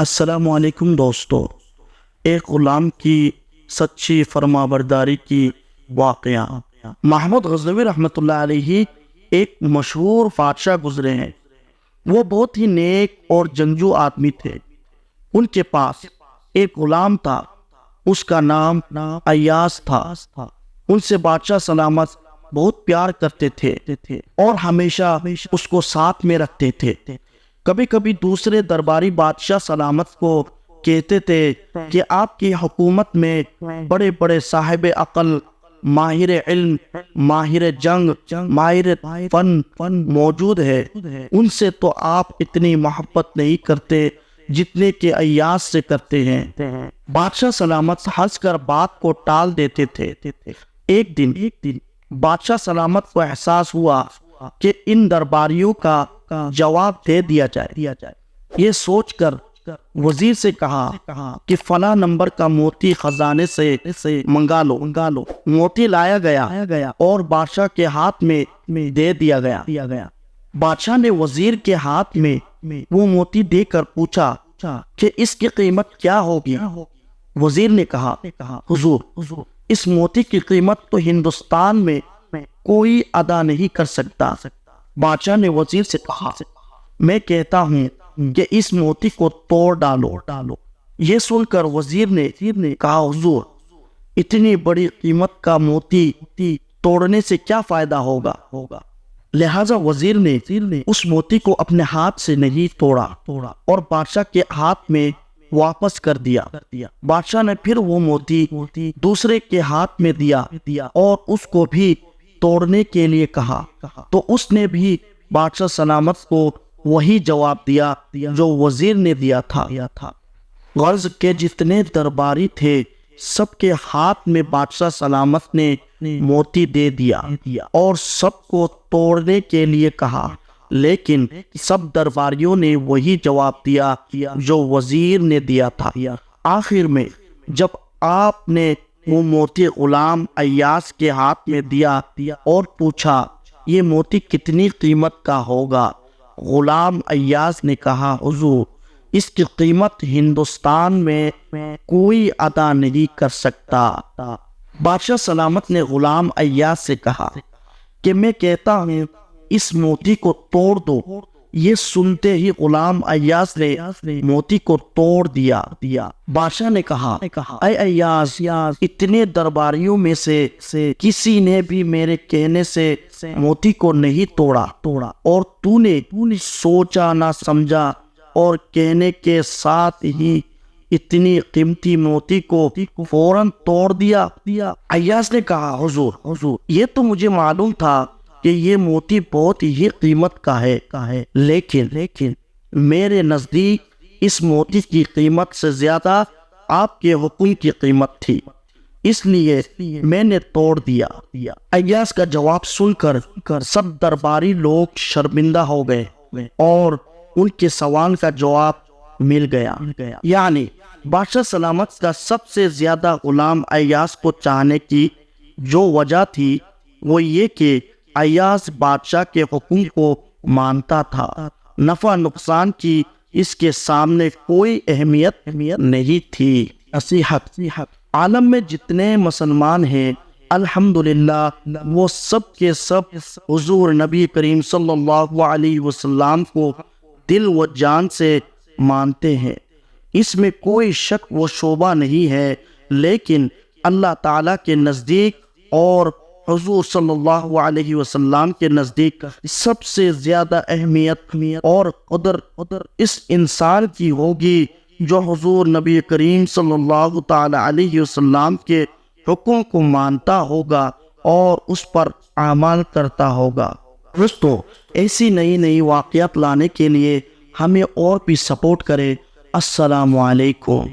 السلام علیکم دوستو، ایک غلام کی سچی فرما برداری کی واقعہ۔ محمود غزنوی رحمۃ اللہ علیہ ایک مشہور بادشاہ گزرے ہیں۔ وہ بہت ہی نیک اور جنگجو آدمی تھے۔ ان کے پاس ایک غلام تھا، اس کا نام ایاز تھا۔ ان سے بادشاہ سلامت بہت پیار کرتے تھے اور ہمیشہ اس کو ساتھ میں رکھتے تھے۔ کبھی کبھی دوسرے درباری بادشاہ سلامت کو کہتے تھے کہ آپ کی حکومت میں بڑے بڑے صاحب عقل، ماہر علم، ماہر جنگ، ماہر فن موجود ہے، ان سے تو آپ اتنی محبت نہیں کرتے جتنے کہ ایاز سے کرتے ہیں۔ بادشاہ سلامت ہنس کر بات کو ٹال دیتے تھے۔ ایک دن بادشاہ سلامت کو احساس ہوا کہ ان درباریوں کا جواب دے دیا جائے۔ یہ سوچ کر وزیر سے کہا کہ فلاں نمبر کا موتی خزانے سے منگا لو۔ موتی لایا گیا اور بادشاہ کے ہاتھ میں دے دیا گیا۔ بادشاہ نے وزیر کے ہاتھ میں وہ موتی دے کر پوچھا کہ اس کی قیمت کیا ہوگی؟ وزیر نے کہا، حضور، اس موتی کی قیمت تو ہندوستان میں کوئی ادا نہیں کر سکتا۔ بادشاہ نے وزیر سے کہا، میں کہتا ہوں کہ اس موتی کو توڑ ڈالو۔ یہ سن کر وزیر نے کہا، حضور، اتنی بڑی قیمت کا موتی توڑنے سے کیا فائدہ ہوگا؟ لہٰذا وزیر نے اس موتی کو اپنے ہاتھ سے نہیں توڑا اور بادشاہ کے ہاتھ میں واپس کر دیا۔ بادشاہ نے پھر وہ موتی دوسرے کے ہاتھ میں دیا اور اس کو بھی توڑنے کے لیے کہا، تو اس نے بھی بادشاہ سلامت کو وہی جواب دیا جو وزیر نے دیا تھا۔ غرض کے جتنے درباری تھے سب کے ہاتھ میں بادشاہ سلامت نے موتی دے دیا اور سب کو توڑنے کے لیے کہا، لیکن سب درباریوں نے وہی جواب دیا جو وزیر نے دیا تھا۔ آخر میں جب آپ نے وہ موتی غلام ایاز کے ہاتھ میں دیا اور پوچھا، یہ موتی کتنی قیمت کا ہوگا؟ غلام ایاز نے کہا، حضور، اس کی قیمت ہندوستان میں کوئی ادا نہیں کر سکتا۔ بادشاہ سلامت نے غلام ایاز سے کہا کہ میں کہتا ہوں اس موتی کو توڑ دو۔ یہ سنتے ہی غلام ایاز نے موتی کو توڑ دیا۔ بادشاہ نے کہا، اے ایاز، اتنے درباریوں میں سے کسی نے بھی میرے کہنے سے موتی کو نہیں توڑا اور تو نے سوچا نہ سمجھا اور کہنے کے ساتھ ہی اتنی قیمتی موتی کو فوراً توڑ دیا۔ ایاز نے کہا، حضور، یہ تو مجھے معلوم تھا کہ یہ موتی بہت ہی قیمت کا ہے، لیکن میرے نزدیک اس موتی کی قیمت سے زیادہ آپ کے حکم کی قیمت تھی، اس لیے میں نے توڑ دیا۔ ایاز کا جواب سن کر سب درباری لوگ شرمندہ ہو گئے اور ان کے سوال کا جواب مل گیا۔ یعنی بادشاہ سلامت کا سب سے زیادہ غلام ایاز کو چاہنے کی جو وجہ تھی وہ یہ کہ ایاز بادشاہ کے حکم کو مانتا تھا، نفع نقصان کی اس کے سامنے کوئی اہمیت نہیں تھی۔ نصیحت، عالم میں جتنے مسلمان ہیں الحمدللہ وہ سب کے سب حضور نبی کریم صلی اللہ علیہ وسلم کو دل و جان سے مانتے ہیں، اس میں کوئی شک و شبہ نہیں ہے، لیکن اللہ تعالیٰ کے نزدیک اور حضور صلی اللہ علیہ وسلم کے نزدیک سب سے زیادہ اہمیت اور قدر اس انسان کی ہوگی جو حضور نبی کریم صلی اللہ تعالی علیہ وسلم کے حکم کو مانتا ہوگا اور اس پر عمل کرتا ہوگا۔ دوستو، ایسی نئی واقعات لانے کے لیے ہمیں اور بھی سپورٹ کرے۔ السلام علیکم۔